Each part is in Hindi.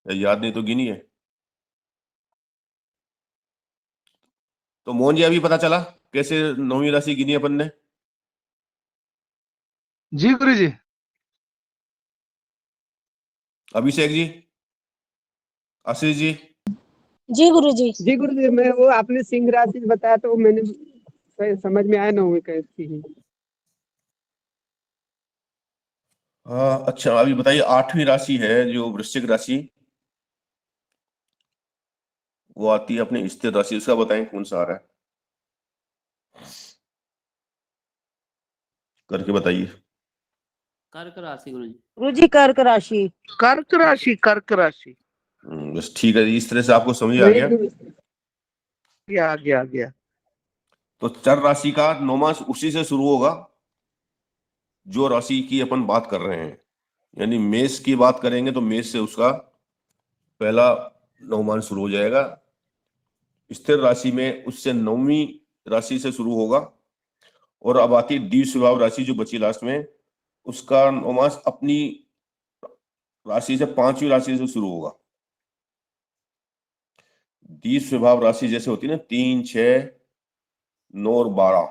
याद नहीं तो गिनी है। तो मोहन जी अभी पता चला कैसे नौवीं राशि गिनी अपन ने? जी गुरु जी। अभिषेक जी, आशीष जी। जी गुरुजी। जी गुरुजी, मैं वो आपने सिंह राशि बताया तो मैंने समझ में आया नौवीं कैसी है। हाँ अच्छा, अभी बताइए आठवीं राशि है जो वृश्चिक राशि, वो आती है अपनी स्थिर राशि, उसका बताएं कौन सा आ रहा है करके बताइए। कर्क राशि गुरुजी। गुरुजी कर्क राशि। कर्क राशि, कर्क राशि। बस ठीक है, इस तरह से आपको समझ आ नहीं गया। आ गया, आ गया। तो चर राशि का नौमांश उसी से शुरू होगा जो राशि की अपन बात कर रहे हैं, यानी मेष की बात करेंगे तो मेष से उसका पहला नौमांश शुरू हो जाएगा। स्थिर राशि में उससे नौवीं राशि से शुरू होगा, और अब आती द्विज स्वभाव राशि जो बची लास्ट में, उसका नौमांश अपनी राशि से पांचवी राशि से शुरू होगा। द्विज स्वभाव राशि जैसे होती है ना 3, 6, 9 और 12,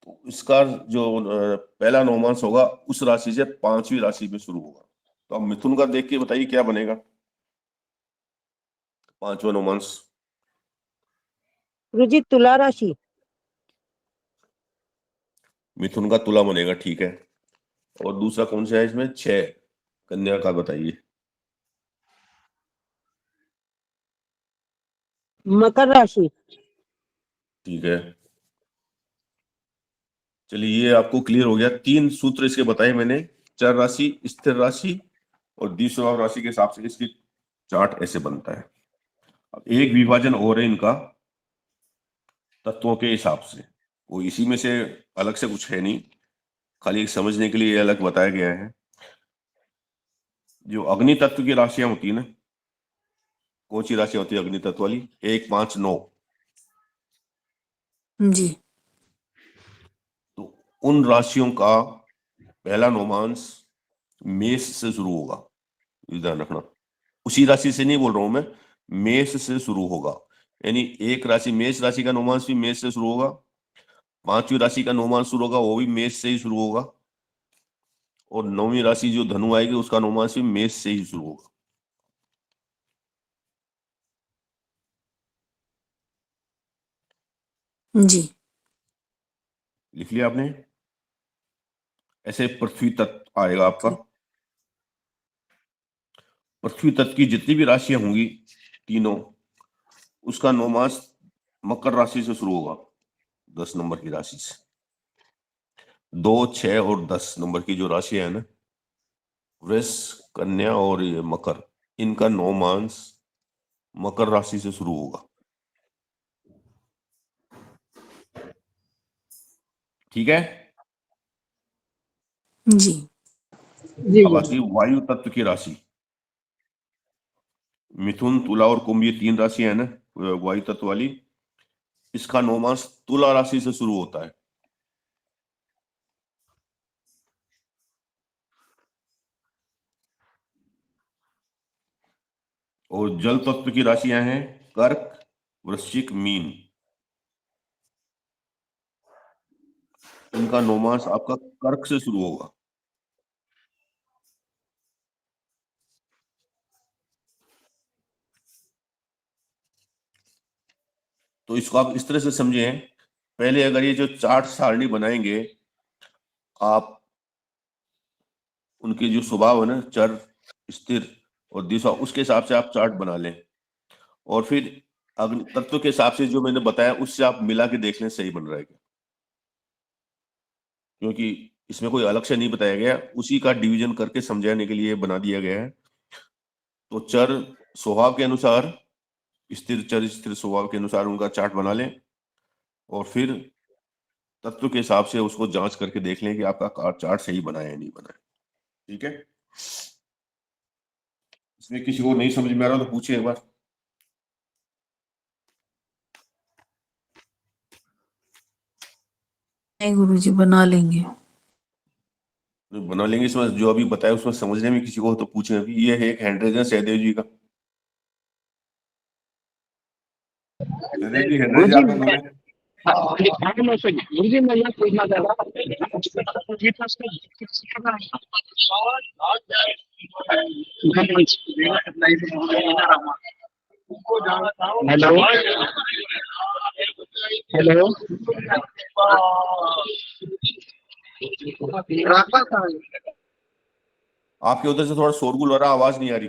तो इसका जो पहला नौमांश होगा उस राशि से पांचवी राशि में शुरू होगा। तो अब मिथुन का देख के बताइए क्या बनेगा पांचवा नौमांश। गुरुजी तुला राशि। मिथुन का तुला बनेगा, ठीक है। और दूसरा कौन सा है इसमें? 6, कन्या का बताइए। मकर राशि। ठीक है, चलिए ये आपको क्लियर हो गया। 3 सूत्र इसके बताए मैंने, चर राशि, स्थिर राशि और द्विस्वभाव राशि के हिसाब से इसकी चार्ट ऐसे बनता है। अब एक विभाजन और है इनका तत्वों के हिसाब से, वो इसी में से अलग से कुछ है नहीं, खाली एक समझने के लिए अलग बताया गया है। जो अग्नि तत्व की राशियां होती है ना, कौन सी राशि होती है अग्नि तत्व वाली? 1, 5, 9। जी। तो उन राशियों का पहला नौमांश मेष से शुरू होगा, ध्यान रखना। उसी राशि से नहीं बोल रहा हूं मैं, मेष से शुरू होगा। यानी एक राशि मेष राशि का नौमांश भी मेष से शुरू होगा, पांचवी राशि का नौमांश शुरू होगा वो भी मेष से ही शुरू होगा, और नौवीं राशि जो धनु आएगी उसका नौमांश भी मेष से ही शुरू होगा। जी। लिख लिया आपने? ऐसे पृथ्वी तत्व आएगा आपका। पृथ्वी तत्व की जितनी भी राशियां होंगी तीनों, उसका नौमांश मकर राशि से शुरू होगा, 10 नंबर की राशि से। 2, 6 और 10 नंबर की जो राशियां है ना, वृष, कन्या और ये मकर, इनका नौमांश मकर राशि से शुरू होगा। ठीक है जी। जी अब आती है वायु तत्व की राशि। मिथुन, तुला और कुंभ, ये 3 राशियां है ना वायु तत्व वाली, इसका नौमांश तुला राशि से शुरू होता है। और जल तत्व की राशियां हैं कर्क, वृश्चिक, मीन, इनका नौमांश आपका कर्क से शुरू होगा। तो इसको आप इस तरह से समझें, पहले अगर ये जो चार्ट सारणी बनाएंगे आप, उनके जो स्वभाव है ना चर, स्थिर और दिशा, उसके हिसाब से आप चार्ट बना लें, और फिर अग्नि तत्व के हिसाब से जो मैंने बताया उससे आप मिला के देख लें सही बन रहा है क्या, क्योंकि इसमें कोई अलग से नहीं बताया गया, उसी का डिवीजन करके समझाने के लिए बना दिया गया है। तो चर स्वभाव के अनुसार, स्थिर चर स्थिर स्वभाव के अनुसार उनका चार्ट बना लें, और फिर तत्व के हिसाब से उसको जांच करके देख लें कि आपका चार्ट सही बना है या नहीं बना है। ठीक है, इसमें किसी को नहीं समझ में आ रहा तो पूछे एक बार। नहीं गुरुजी, बना लेंगे। बना लेंगे। इसमें जो अभी बताया उसमें समझने में किसी को हो तो पूछें। अभी ये है एक हैंड है सहदेव जी का। सहदेव जी हैंड रेज आपका बोले। गुरुजी मैं ये पूछना चाह रहा हेलो हेलो आपके उधर से थोड़ा शोरगुल हो रहा, आवाज नहीं आ रही।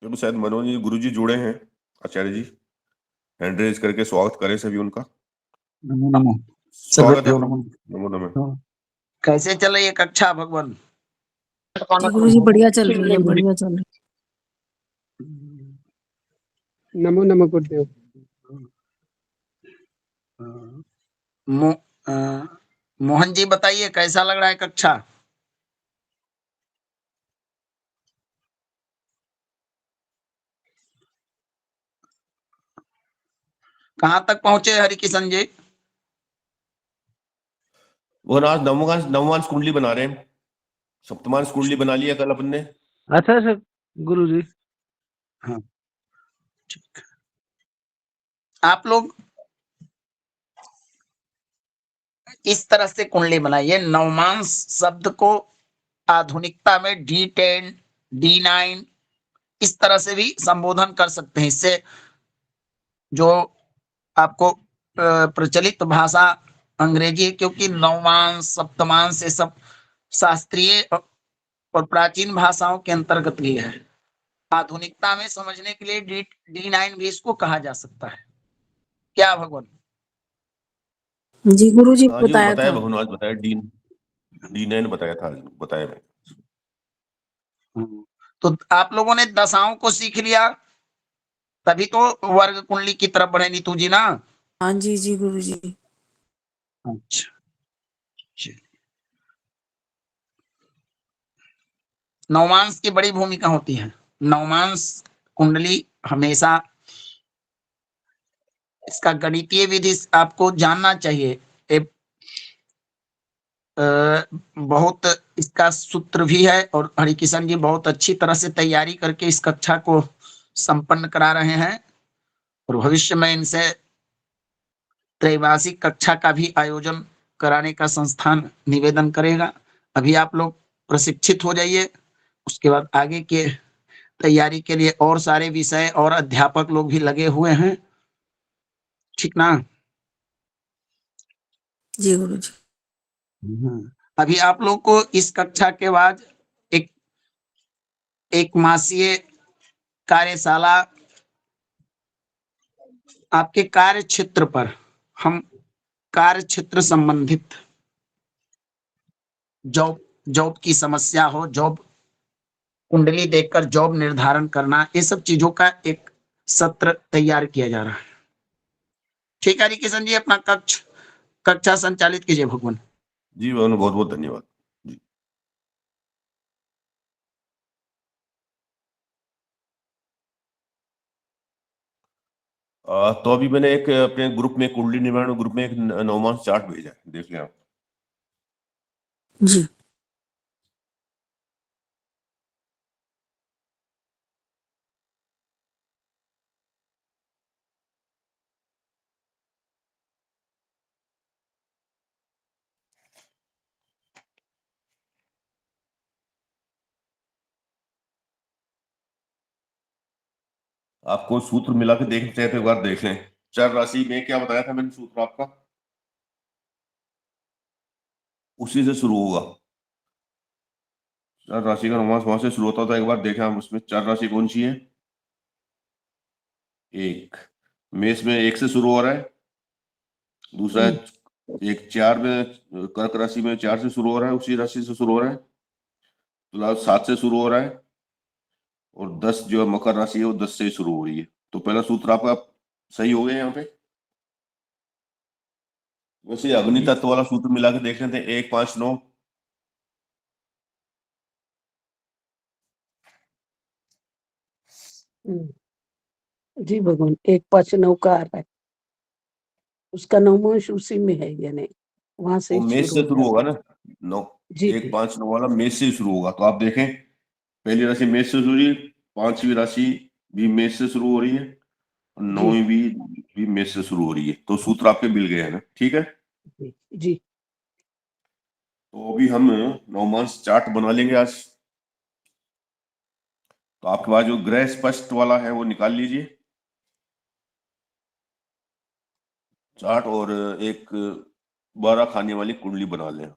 तो शायद मनोज जी गुरु जी जुड़े हैं, आचार्य जी। हैंड रेज करके स्वागत करें सभी उनका। नमो नमो। स्वागत है। सर्वभ्यो नमो। नमो नमः। कैसे चल रही है कक्षा भगवान? गुरु जी बढ़िया चल रही है, बढ़िया चल रही नमो नमो गुरुदेव। मोहन जी बताइए कैसा लग रहा है कक्षा? कहाँ तक पहुंचे हरिकिशन जी? वो आज नवमांश कुंडली बना रहे हैं। सप्तमांश कुंडली बना लिया कल अपन ने। अच्छा अच्छा गुरु जी। हाँ ठीक। आप लोग इस तरह से कुंडली बनाइए। नवमांश शब्द को आधुनिकता में D10 D9 इस तरह से भी संबोधन कर सकते हैं। इससे जो आपको प्रचलित भाषा अंग्रेजी है, क्योंकि नवमांश सप्तमांश ये सब शास्त्रीय और प्राचीन भाषाओं के अंतर्गत भी है। आधुनिकता में समझने के लिए D9 भी इसको कहा जा सकता है। क्या भगवान? है। जी गुरु जी हाँ जी, वो बताया बताया था। भगवान आज बताया। D9 बताया था, आज बताया मैं। तो आप लोगों ने दशाओं को सीख लिया, तभी तो वर्ग कुंडली की तरफ बढ़े नीतू जी ना। हाँ जी जी गुरु जी। अच्छा नवमांश की बड़ी भूमिका होती है। नवमांश कुंडली हमेशा इसका गणितीय विधि आपको जानना चाहिए। बहुत इसका सूत्र भी है और हरिकिशन जी बहुत अच्छी तरह से तैयारी करके इस कक्षा को संपन्न करा रहे हैं और भविष्य में इनसे त्रैमासिक कक्षा का भी आयोजन कराने का संस्थान निवेदन करेगा। अभी आप लोग प्रशिक्षित हो जाइए, उसके बाद आगे के तैयारी के लिए और सारे विषय और अध्यापक लोग भी लगे हुए हैं, ठीक ना? जी गुरु जी। अभी आप लोग को इस कक्षा के बाद एक मासीय कार्यशाला आपके कार्य क्षेत्र पर, हम कार्य क्षेत्र संबंधित जॉब की समस्या हो, जॉब कुंडली देखकर जॉब निर्धारण करना, ये सब चीजों का एक सत्र तैयार किया जा रहा है। ठीक है हरिकिशन जी, अपना कक्षा संचालित कीजिए भगवान। जी भगवान, बहुत बहुत धन्यवाद जी। तो अभी मैंने एक अपने ग्रुप में, कुंडली निर्माण ग्रुप में एक नवमांश चार्ट भेजा है, देख लें आप। जी आपको सूत्र मिला के देखना चाहे तो एक बार देख लें। चर राशि में क्या बताया था मैंने सूत्र आपका, उसी से शुरू होगा। चर राशि का नवमांश वहां से शुरू होता था, एक बार देखें हम उसमें। चर राशि कौन सी है? एक। मेष में एक से शुरू हो रहा है। दूसरा एक 4 में, कर्क राशि में 4 से शुरू हो रहा है, उसी राशि से शुरू हो रहा है। तुला 7 से शुरू हो रहा है। और 10 जो है मकर राशि है, वो 10 से ही शुरू हो रही है। तो पहला सूत्र आपका सही हो गया यहाँ पे। वैसे अग्नि तत्व वाला सूत्र मिला के देख लेते हैं, 1 5 9। जी भगवान, 159 का आ रहा है, उसका नवमांश उसी में है, यानी वहां से वो ही मेष से हो शुरू जाता होगा है। ना, नौ जी 159 वाला मेष से शुरू होगा। तो आप देखें, पहली राशि मेष से शुरू हुई, पांचवी राशि भी मेष से शुरू हो रही है, और जी नौवीं भी मेष से शुरू हो रही है। तो सूत्र आपके मिल गए हैं ना, ठीक है। जी जी। तो अभी हम नवमांश चार्ट बना लेंगे आज। तो आपके पास जो ग्रह स्पष्ट वाला है वो निकाल लीजिए चार्ट, और एक 12 खाने वाली कुंडली बना लें।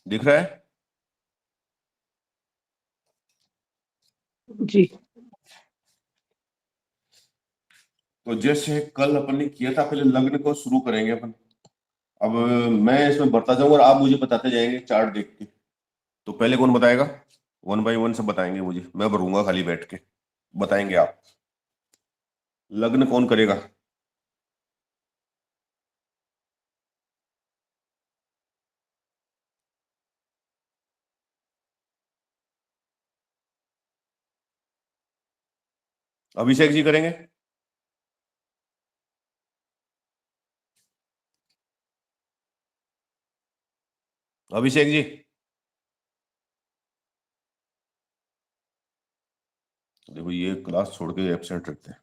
दिख रहा है? जी तो जैसे कल अपन ने किया था, पहले लग्न को शुरू करेंगे अपन। अब मैं इसमें बढ़ता जाऊंगा और आप मुझे बताते जाएंगे चार्ट देख के। तो पहले कौन बताएगा? 1 बाय 1 सब बताएंगे मुझे, मैं भरूंगा खाली बैठ के, बताएंगे आप। लग्न कौन करेगा? अभिषेक जी करेंगे? अभिषेक जी, देखो ये क्लास छोड़ के एब्सेंट रहते हैं।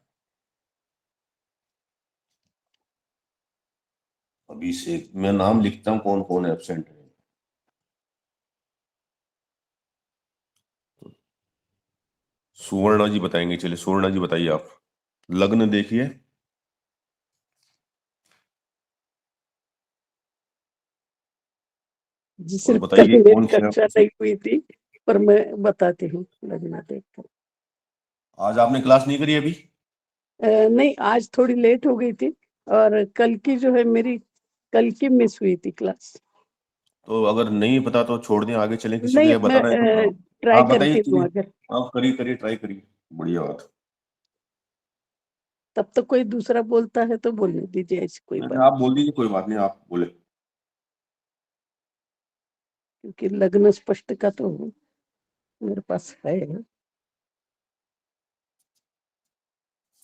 अभिषेक, मैं नाम लिखता हूँ कौन कौन एब्सेंट है। सुवर्णा जी बताएंगे, चलिए सुवर्णा जी बताइए आप। लग्न देखिए। जी, और सिर्फ कल बताइए मेरी कौन सा। कक्षा नहीं हुई थी, पर मैं बताती हूँ लगना देखकर। आज आपने क्लास नहीं करी अभी? नहीं, आज थोड़ी लेट हो गई थी, और कल की जो है मेरी कल की मिस हुई थी क्लास। तो अगर नहीं पता तो छोड़ दें, आगे चलें, किसी को नहीं, ये मैं बताना है तो ट्राई आप बताइए, करती हूँ चलिए अगर, आप करिए करिए, ट्राई करिए, बढ़िया बात। तब तो कोई दूसरा बोलता है तो बोलने दीजिए, ऐसी कोई नहीं, बात, आप बोल दीजिए, कोई बात नहीं, आप बोले। क्योंकि लग्न स्पष्ट का तो मेरे पास है।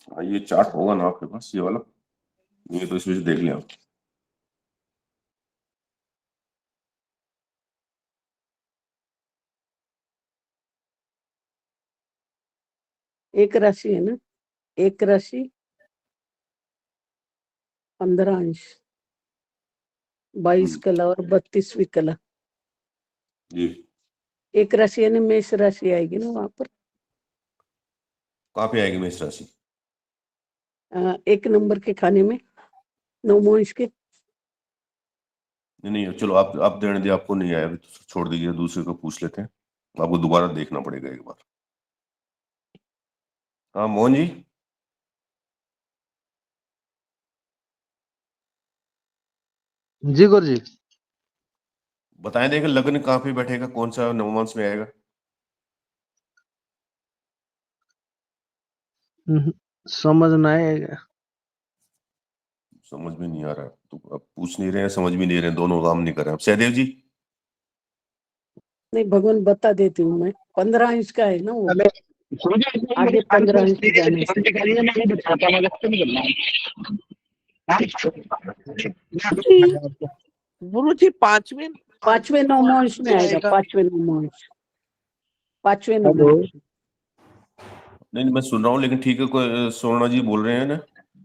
हाँ, ये चार्ट होगा ना आपके पास, ये वाला? ये तो इसमें से देख लिया। एक राशि है ना, एक राशि 15 अंश, 22 कला और 32वीं कला। जी, एक राशि यानी मेष राशि आएगी ना वहां पर। कहाँ पे आएगी मेष राशि? एक नंबर के खाने में, नवमांश के। नहीं नहीं, चलो आप देने दिए, आपको नहीं आया अभी तो छोड़ दीजिए, दूसरे को पूछ लेते हैं। आपको दोबारा देखना पड़ेगा एक बार। हाँ मोहन जी। जी गुरु जी। बताएं, देखें लग्न कहाँ पे बैठेगा, कौन सा नवमांश में आएगा? समझ ना आएगा। समझ में नहीं आ रहा, तो अब पूछ नहीं रहे हैं, समझ भी नहीं रहे हैं, दोनों काम नहीं कर रहे हैं। सहदेव जी, नहीं, भगवान बता देती हूँ मैं, 15 अंश का है ना वो, आगे 15 अंश जाने से। गुरु जी पांचवें नवमांश में आएगा, पांचवें नवमांश, पांचवें नवमांश। नहीं मैं सुन रहा हूँ, लेकिन ठीक है, कोई सोना जी बोल रहे हैं ना।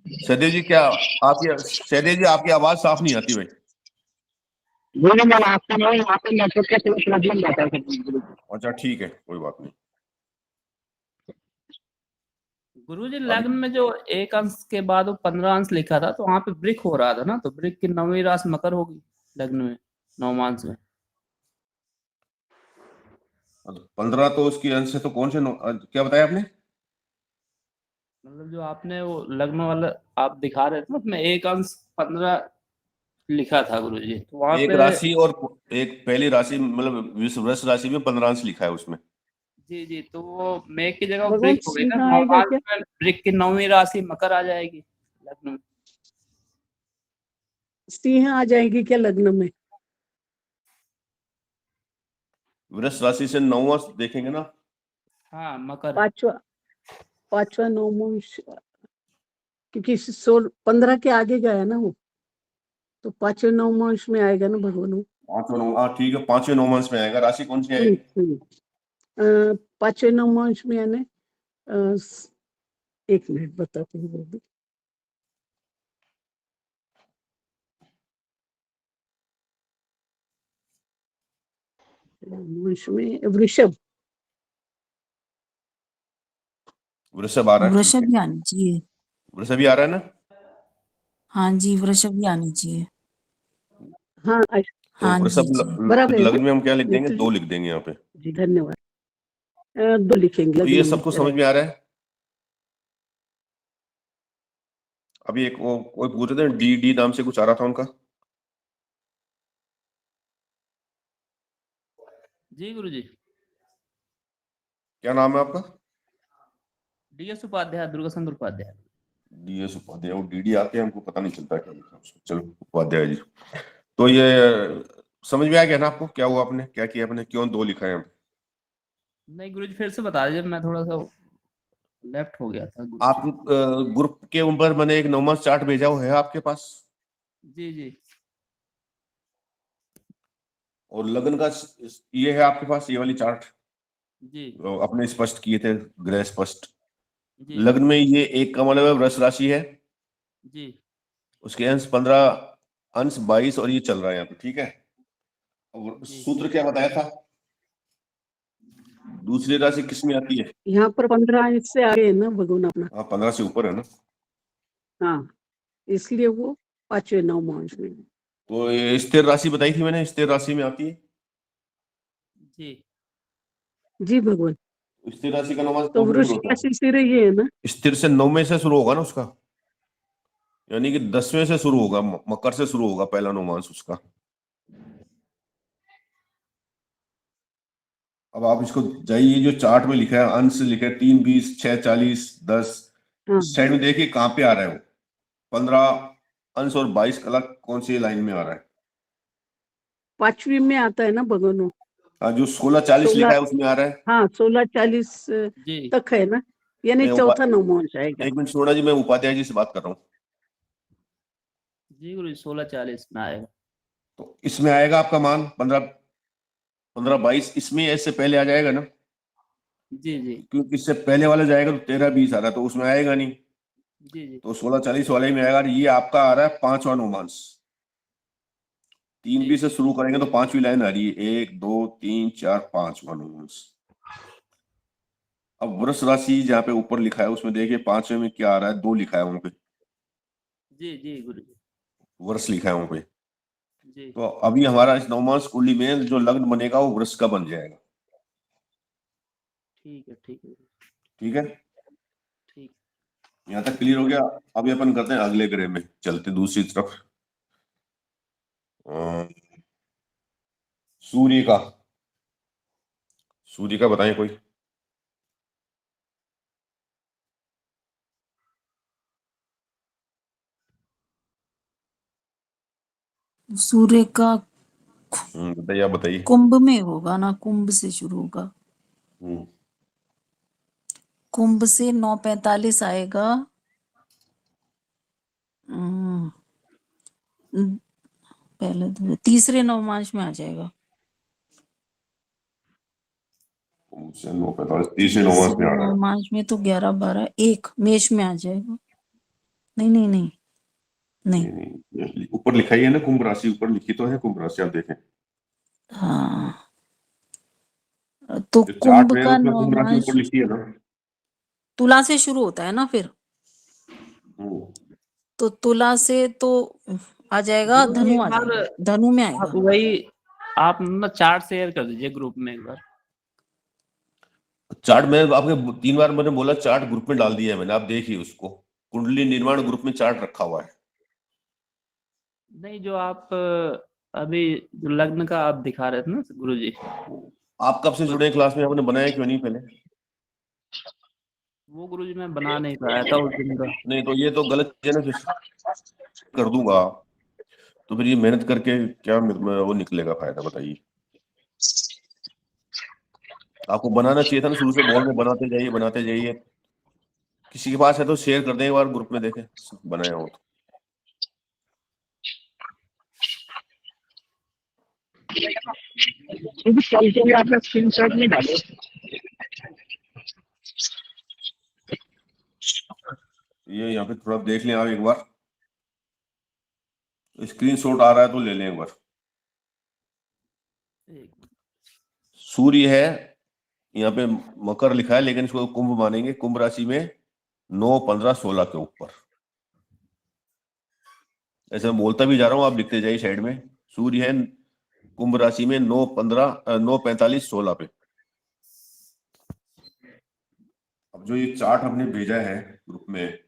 सहदेव जी, क्या आपकी, सहदेव जी आपकी आवाज साफ नहीं आती भाई। गुरुजी मैं आपका नहीं, यहाँ पे नेटवर्क का थोड़ा प्रॉब्लम रहता है गुरुजी। अच्छा ठीक है, कोई बात नहीं। गुरुजी लग्न में जो एक अंश के बाद वो 15 अंश लिखा था, तो वहां पे वृक हो रहा था ना, तो वृक की 9वीं राशि मकर होगी लग्न में, नवमांश में। 15 तो उसकी अंश है, तो कौन से क्या बताया आपने? मतलब जो आपने वो लग्न वाला आप दिखा रहे थे ना, उसमें एक अंश 15 लिखा था गुरुजी, तो वहां एक पे राशि और एक पहली राशि, मतलब वृष राशि में 15 अंश लिखा है उसमें। जी, तो वो मेघ की जगह भगवान वृक हो गई ना, सिंह आएगा नवमांश क्या? में वृक की 9वीं राशि मकर आ जाएगी लग्न में। सिंह आ जाएगी क्या लग्न में? वृष राशि से 9वां देखेंगे ना। हाँ मकर। पांचवा नवमांश, क्योंकि 15 के आगे गया ना वो, तो पांचवे नवमांश में आएगा ना भगवान वो। 5वां 9, हाँ ठीक है, 5वें 9वांश में आएगा। राशि कौन सी आएगी? पांचवे नवमांश में यानी एक मिनट बताती हूँ वो भी। नवमांश में वृषभ। वृषभ आ रहा है, ठीक वृषभ है। भी आनी चाहिए। वृषभ ही आ रहा है ना। हाँ जी, वृषभ भी आनी चाहिए। हाँ तो हाँ जी वृषभ जी। बराबर है लग्न ना? में हम क्या लिख देंगे? नेत्र 2 लिख देंगे यहाँ पे। जी धन्यवाद। 2 लिखेंगे तो ये लग्न में। सबको समझ में आ रहा है। अभी एक वो कोई पूछ रहे थे, डी नाम से कुछ आ रहा था उनका। जी गुरुजी। क्या नाम है आपका? DS उपाध्याय, दुर्गा शंकर उपाध्याय। DS उपाध्याय। वो DD आते हैं, हमको पता नहीं चलता क्या लिखा उसको। चलो उपाध्याय जी। तो ये समझ में आ गया ना आपको? क्या हुआ, आपने क्या किया, आपने क्यों 2 लिखा है? नहीं गुरुजी, फिर से बता दीजिए, मैं थोड़ा सा लेफ्ट हो गया था। आप ग्रुप के ऊपर मैंने एक 9वां चार्ट भेजा हुआ है आपके पास। जी। और लग्न का ये है आपके पास, ये वाली चार्ट जी अपने स्पष्ट किए थे, ग्रह स्पष्ट। जी लग्न में ये एक का मतलब है वृष राशि है, जी उसके अंश 15, अंश 22, और ये चल रहा है यहाँ पे, ठीक है। और जी। सूत्र क्या बताया था? दूसरी राशि किसमें आती है? यहाँ पर 15 इससे आगे है ना भगवान अपना। हाँ 15 से ऊपर है ना। हाँ, इसलिए वो पांचवे नवमांश में। तो ये स्थिर राशि बताई थी मैंने, स्थिर राशि में आती है। जी जी भगवान। स्थिर राशि का 9वां तो कब शुरू वृक्ष होता राशि से ये है ना। है? स्थिर से 9वें से शुरू होगा ना उसका, यानी कि 10वें से शुरू होगा, मकर से शुरू होगा पहला नवमांश उसका। अब आप इसको जाइए, जो चार्ट में लिखा है अंश लिखा है 3, 20, 6, 40, 10, हाँ, साइड में देखिए कहाँ पे आ रहा है वो 15 अंश और 22 अलग कौन सी लाइन में आ रहा है? पांचवी में आता है ना भगवान वो। हाँ, जो 16-40 लिखा 16, है उसमें आ रहा है। हाँ 16-40 जी तक है ना, यानी मैं चौथा नवमांश आएगा। एक मिनट छोड़ा जी, मैं उपाध्याय जी से बात कर रहा हूँ। जी गुरुजी, 16-40 में आएगा। तो इसमें आएगा आपका मान 15-22, इसमें ऐसे पहले आ जाएगा ना, जी क्योंकि इससे पहले वाला जाएगा तो 13-20 आ रहा है, तो उसमें आएगा नहीं। जी तो 16-40 वाले में आएगा। ये आपका आ रहा है 5वां नवमांश। 3 भी से शुरू करेंगे तो 5वीं लाइन आ रही है, 1, 2, 3, 4, 5वां नवमांश। अब वृष राशि जहाँ पे ऊपर लिखा है उसमें देखिए 5वें में क्या आ रहा है, 2 लिखा है वहां पे, जी गुरुजी। वर्ष लिखा है वहां पे। जी तो अभी हमारा इस नवमांश कुंडली में जो लग्न बनेगा वो वृष का बन जाएगा। ठीक है ठीक है, ठीक। यहाँ तक क्लियर हो गया। अभी अपन करते हैं अगले ग्रह में, चलते दूसरी तरफ। सूर्य का, सूर्य का बताएं कोई। सूर्य का बताइए, आप बताइए। कुंभ में होगा ना, कुंभ से शुरू होगा। कुंभ से 9:45 आएगा। पहले तो तीसरे नवमांश में आ जाएगा। 9:45 तीसरे नवमांश में आ रहा है। नवमांश में तो 11, 12, 1 मेष में आ जाएगा। नहीं नहीं। नहीं, ऊपर लिखा ही है ना कुंभ राशि, ऊपर लिखी तो है कुंभ राशि, आप देखें हाँ तो जो चार्ट कुंभ में है का उसमें कुंभ राशि नौमांश ऊपर लिखी है ना। तुला से शुरू होता है ना, फिर हम्म। तो तुला से तो आ जाएगा गुरु जी, धनु, एक आ बार जाएगा धनु में आप आएगा। वही आप ना चार्ट शेयर कर दीजिए ग्रुप में एक बार। चार्ट में आपके 3 बार मैंने बोला, चार्ट ग्रुप में डाल दिया है मैंने, आप देखिए उसको, कुंडली निर्माण ग्रुप में चार्ट रखा हुआ है। नहीं, जो आप अभी जो लग्न का आप दिखा रहे थे ना गुरु जी, आप कब से जुड़े क्लास में, आपने बनाया क्यों नहीं पहले? वो गुरु जी मैं बना नहीं पाया था उस दिन का। नहीं तो ये तो गलत है ना, फिर कर दूंगा तो फिर ये मेहनत करके क्या वो निकलेगा फायदा, बताइए। आपको बनाना चाहिए था ना शुरू से, बोल में बनाते जाइए बनाते जाइए। किसी के पास है तो शेयर कर दें एक बार ग्रुप में, देखें बनाया हो तो। कल के लिए आपने स्क्रीनशॉट नहीं डाले। ये यहाँ पे थोड़ा देख लें आप एक बार, स्क्रीनशॉट आ रहा है तो ले लें एक बार। सूर्य है यहाँ पे, मकर लिखा है लेकिन इसको कुंभ मानेंगे, कुंभ राशि में 9, 15, 16 के ऊपर, ऐसे मैं बोलता भी जा रहा हूँ, आप लिखते जाइए साइड में। सूर्य है कुंभ राशि में 9, 15, 9, 45, 16 पे। अब जो ये चार्ट हमने भेजा है ग्रुप में,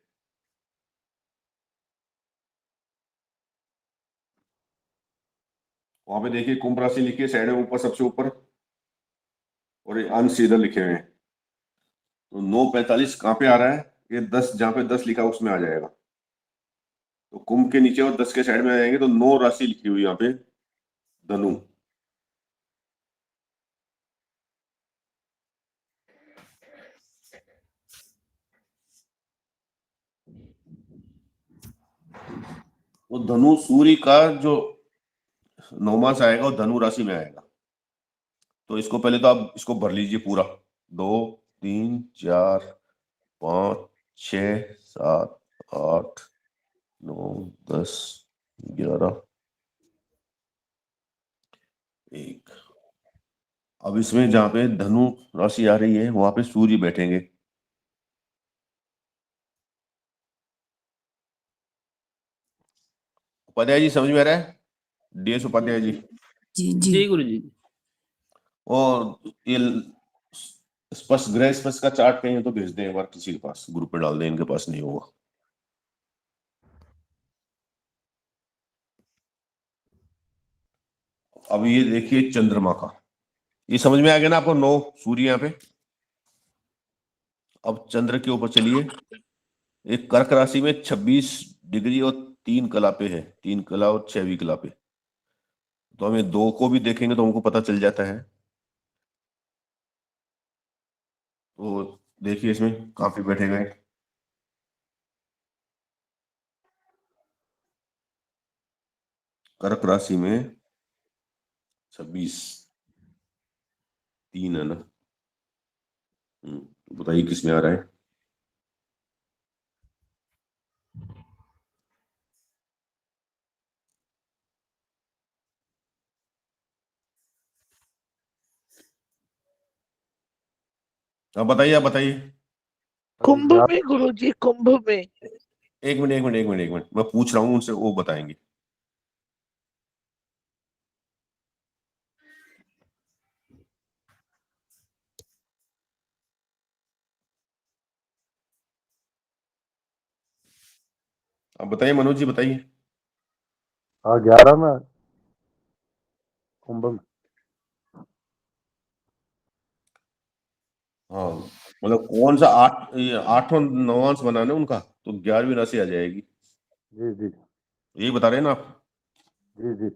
वहां पे देखिए कुंभ राशि लिखी है साइड में ऊपर, सबसे ऊपर, और ये अंश इधर लिखे हुए हैं। तो 9:45 कहाँ पे आ रहा है? ये 10, जहाँ पे 10 लिखा है उसमें आ जाएगा। तो कुंभ के नीचे और 10 के साइड में आ जाएंगे, तो 9 राशि लिखी हुई यहाँ पे, धनु। वो धनु सूर्य का जो नौमास आएगा वो धनु राशि में आएगा। तो इसको पहले तो आप इसको भर लीजिए पूरा, 2, 3, 4, 5, 6, 7, 8, 9, 10, 11, 1। अब इसमें जहाँ पे धनु राशि आ रही है वहां पे सूर्य बैठेंगे। उपाध्याय जी समझ में आ रहा है? DS उपाध्याय जी। जी जी जी गुरु जी। और ये स्पष्ट, ग्रह स्पष्ट का चार्ट कहीं है तो भेज दें एक बार किसी के पास, ग्रुप में डाल दें, इनके पास नहीं होगा। अब ये देखिए चंद्रमा का, ये समझ में आ गया ना आपको? 9 सूर्य यहाँ पे। अब चंद्र के ऊपर चलिए, एक कर्क राशि में 26 डिग्री और 3 कला पे है, 3 कला और 6वीं कला पे। तो हमें 2 को भी देखेंगे तो हमको पता चल जाता है। तो देखिए इसमें कहाँ पे बैठे गए, कर्क राशि में 26, 3 है ना। तो बताइए किस में आ रहा है? आप बताइए, आप बताइए। कुंभ में गुरुजी, कुंभ में। एक मिनट, एक मिनट, एक मिनट, एक मिनट, मैं पूछ रहा हूँ उनसे, वो बताएंगे। आप बताइए मनोज जी, बताइए। हाँ 11 में कुंभ में। हाँ मतलब कौन सा 8वां नवांश बनाना है उनका, तो 11वीं राशि आ जाएगी। जी जी यही बता रहे हैं ना आप? जी जी।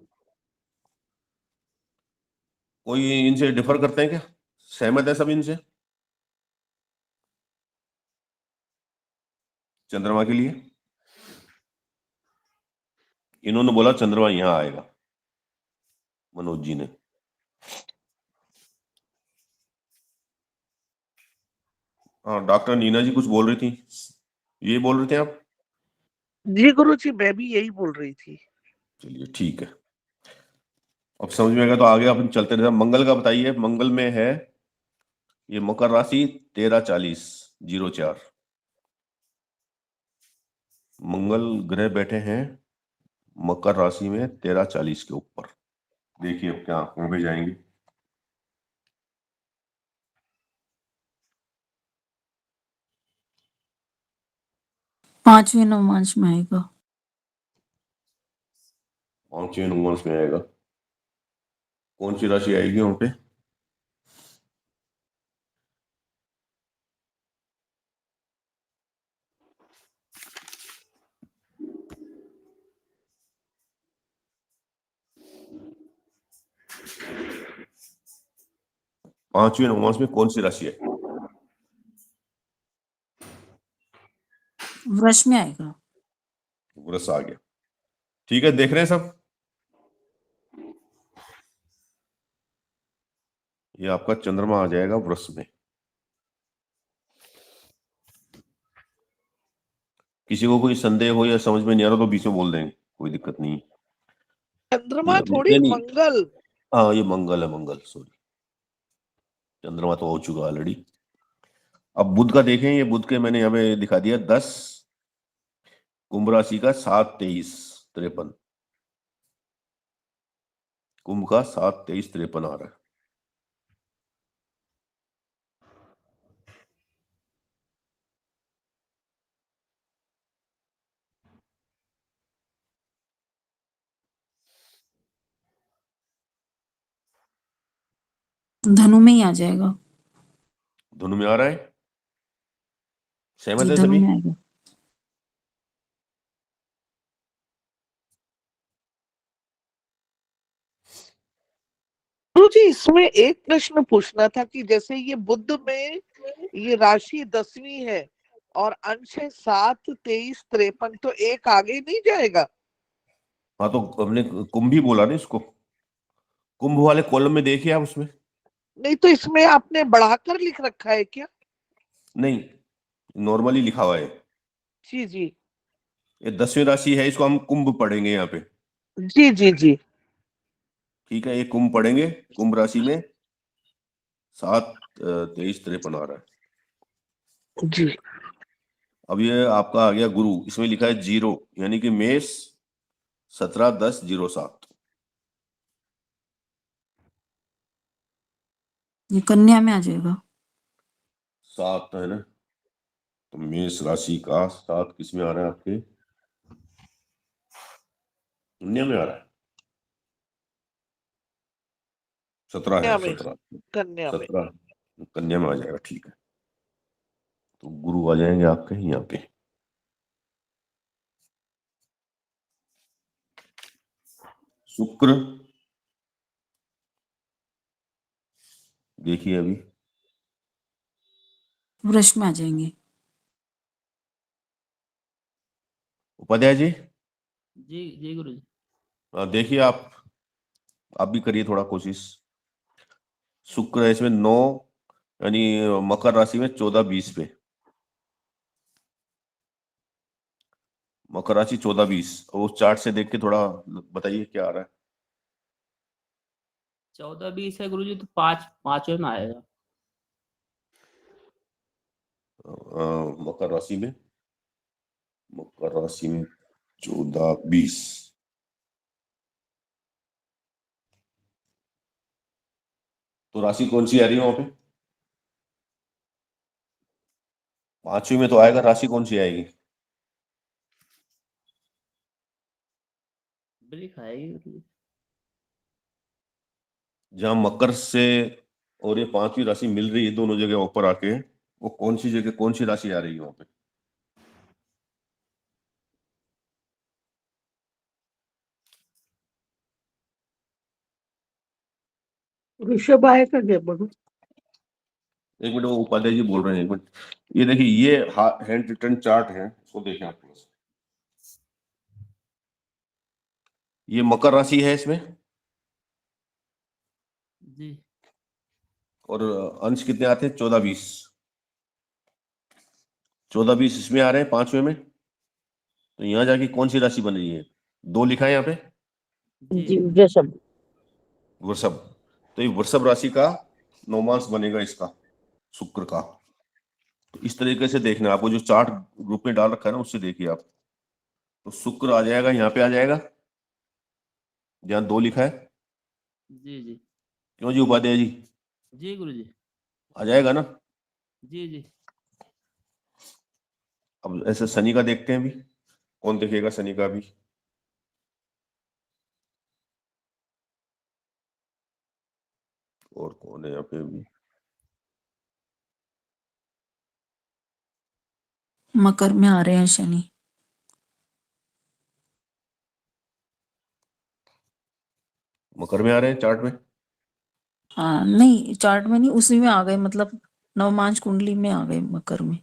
कोई इनसे डिफर करते हैं क्या? सहमत है सब इनसे चंद्रमा के लिए? इन्होंने बोला चंद्रमा यहाँ आएगा, मनोज जी ने। हाँ डॉक्टर नीना जी कुछ बोल रही थी, ये बोल रहे थे आप? जी गुरुजी, मैं भी यही बोल रही थी। चलिए ठीक है, अब समझ में आएगा तो आगे अपन चलते रहे। मंगल का बताइए, मंगल में है ये मकर राशि 1340 मंगल ग्रह बैठे हैं मकर राशि में 1340 के ऊपर। देखिए अब क्या आंखों में जाएंगे। पांचवें नवमांश में आएगा। पांचवें नवमांश में आएगा। कौन सी राशि आएगी वहां पे? पांचवें नवमांश में कौन सी राशि है? वृष में आएगा। वृष आ गया। ठीक है, देख रहे हैं सब। ये आपका चंद्रमा आ जाएगा वृष में। किसी को कोई संदेह हो या समझ में नहीं आ रहा तो बीच में बोल देंगे, कोई दिक्कत नहीं है। चंद्रमा नहीं, थोड़ी नहीं। मंगल। हाँ ये मंगल है, मंगल, सॉरी, चंद्रमा तो हो चुका ऑलरेडी। अब बुध का देखें, ये बुध के मैंने यहाँ पे दिखा दिया 10 कुंभ राशि का 7-23-53 कुंभ का 7-23-53 आ रहा है। धनु में ही आ जाएगा। धनु में आ रहा है। सहमत जी है धनु सभी? में आएगा। गुरुजी, इसमें एक प्रश्न पूछना था कि जैसे ये बुध में ये राशि 10वीं है और अंश है 7-23-53, तो एक आगे नहीं जाएगा? हाँ तो हमने कुंभ ही बोला ना इसको। कुंभ वाले कॉलम में देखिए आप, उसमें नहीं तो इसमें आपने बढ़ाकर लिख रखा है क्या? नहीं, नॉर्मली लिखा हुआ है। जी जी ये 10वीं राशि है, इसको हम कुंभ पढ़ेंगे यहाँ पे। जी जी जी। ठीक है, ये कुंभ पढ़ेंगे। कुंभ राशि में 7-23-53 आ रहा है। जी अब ये आपका आ गया गुरु, इसमें लिखा है 0, यानी कि मेष 17-10-07। ये कन्या में आ जाएगा। 7 है ना, तो मेष राशि का 7 किस में आ रहा है आपके? कन्या में आ रहा है। 17 है, कन्या में। 17 कन्या में। 17 कन्या में आ जाएगा। ठीक है, तो गुरु आ जाएंगे आपके यहाँ पे। शुक्र देखिए अभी वृष में आ जाएंगे। उपाध्याय जी, जी जी गुरुजी। देखिए आप भी करिए थोड़ा कोशिश। शुक्र है इसमें 9, यानी मकर राशि में 14-20 पे। मकर राशि 14-20, और उस चार्ट से देख के थोड़ा बताइए क्या आ रहा है। 14-20 है गुरुजी, तो पांचवें में आएगा। मकर राशि में 14-20, तो राशि कौन सी आ रही है वहां पे? पांचवी में तो आएगा, राशि कौन सी आएगी? वृष आएगी गुरुजी। जहां मकर से और ये पांचवी राशि मिल रही है दोनों जगह ऊपर आके, वो कौन सी जगह, कौन सी राशि आ रही है वहां पे? ऋषभ आएगा क्या बड़ू? एक मिनट, वो उपाध्याय जी बोल रहे हैं, एक मिनट। ये देखिए, ये हैंड रिटन चार्ट है, इसको देखें आप थोड़ा सा। ये मकर राशि है इसमें, जी और अंश कितने आते हैं? 14-20। 14-20 इसमें आ रहे हैं पांचवे में, तो यहाँ जाके कौन सी राशि बन रही है? 2 लिखा है यहाँ पे, जी वृषभ। वृषभ। तो ये वृषभ राशि का नवमांश बनेगा इसका, शुक्र का। तो इस तरीके से देखना है आपको, जो चार्ट ग्रुप में डाल रखा है ना उससे देखिए आप। तो शुक्र आ जाएगा, यहाँ पे आ जाएगा जहाँ 2 लिखा है। जी जी क्यों जी उपाध्याय जी, जी गुरुजी। आ जाएगा ना? जी जी अब ऐसे शनि का देखते हैं भी, कौन देखेगा शनि का भी। और कौन है यहाँ पे भी? मकर में आ रहे हैं शनि। मकर में आ रहे हैं चार्ट में। हाँ नहीं, चार्ट में नहीं, उसी में आ गए, मतलब नवमांश कुंडली में आ गए मकर में।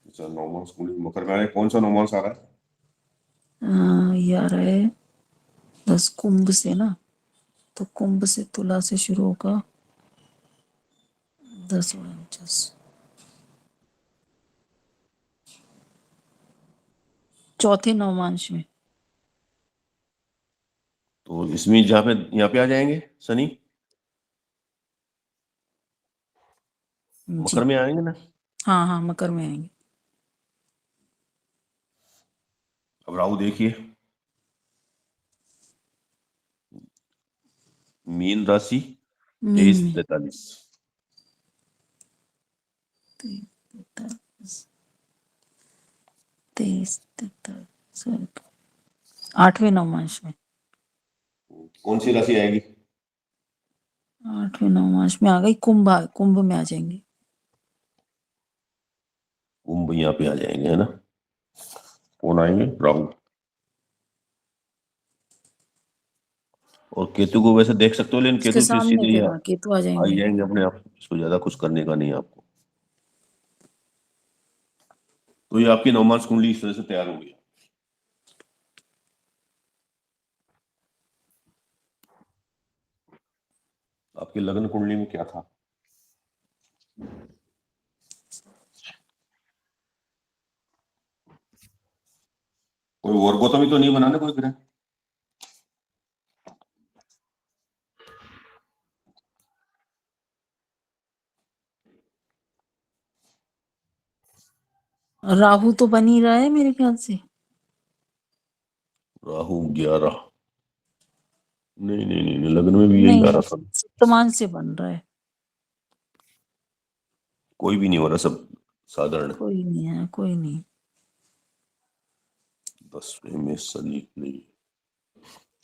अच्छा, नवमांश कुंडली मकर में आ रहे हैं। कौन सा नवमांश आ रहा है? ये आ रहा है 10 कुंभ से ना, तो कुंभ से तुला से शुरू होगा 10 और 49, चौथे नवमांश में। तो इसमें जहाँ पे यहाँ पे आ जाएंगे शनि, जी मकर में आएंगे ना। हाँ हाँ, मकर में आएंगे। अब राहु देखिए, मीन राशि, मीन 23 में 43। 23 43, 8वें नवमांश में। कौन सी राशि आएगी? 8वें नवमांश में आ गई कुंभ, कुंभ में आ जाएंगे। कुंभ यहाँ पे आ जाएंगे, है ना। कौन आएंगे? राहु। और केतु को वैसे देख सकते हो, लेकिन इसके केतु फिर सामने सीधे फिर केतु आ आ जाएंगे। जाएंगे अपने आप, इसको ज्यादा कुछ करने का नहीं है आपको। तो ये आपकी नवमांश कुंडली इस तरह से तैयार हो गई। आपकी लग्न कुंडली में क्या था? कोई वर्गोत्तमी तो नहीं बना ना कोई ग्रह? राहु तो बन ही रहा है मेरे ख्याल से। राहु 11। नहीं नहीं नहीं, नहीं लग्न में भी यही आ नहीं, रहा था। सप्तमांश से बन रहा है। कोई भी नहीं हो रहा, सब साधारण है। कोई नहीं है, कोई नहीं। 10वें में शनि नहीं,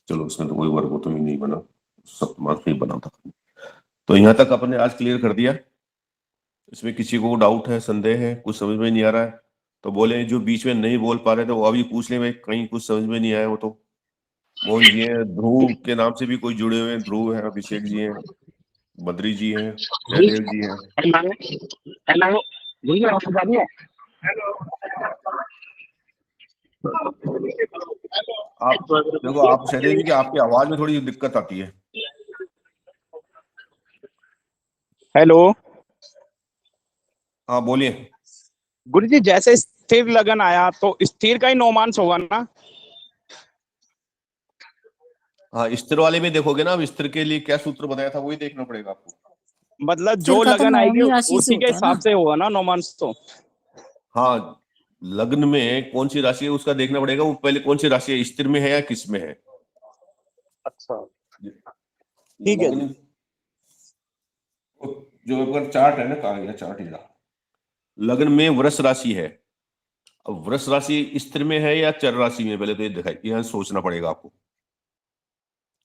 चलो उसमें तो कोई वर्गोत्तमी नहीं बना, सप्तमांश नहीं बना था। तो यहाँ तक आपने आज क्लियर कर दिया। इसमें किसी को डाउट है, संदेह है, कुछ समझ में नहीं आ रहा है तो बोले। जो बीच में नहीं बोल पा रहे थे वो अभी पूछ ले, भाई कहीं कुछ समझ में नहीं आया हो तो। मोहन जी हैं, ध्रुव के नाम से भी कोई जुड़े हुए हैं, ध्रुव है, अभिषेक जी हैं, बद्री जी हैं, जयदेव जी हैं। आप देखो, आप सहदेव जी की आपकी आवाज में थोड़ी दिक्कत आती है। हेलो हाँ बोलिए। गुरुजी, जैसे स्थिर लगन आया तो स्थिर का ही नौमांश होगा ना? हाँ, स्थिर वाले में देखोगे ना, अब स्थिर के लिए क्या सूत्र बताया था वही देखना पड़ेगा आपको। मतलब स्थिर जो का तो लगन आएगी 9वीं राशि से उसी के होता है ना। हिसाब से होगा ना नौमांश तो? हाँ, लग्न में कौन सी राशि है उसका देखना पड़ेगा। वो पहले कौन सी राशि है, स्थिर में है या किस में है। अच्छा, ठीक है जी। जो अगर चार्ट है ना, कहा गया चार्ट ही रहा। लग्न में वृष राशि है। अब वृष राशि स्थिर में है या चर राशि में, पहले तो ये दिखाई, यह सोचना पड़ेगा आपको।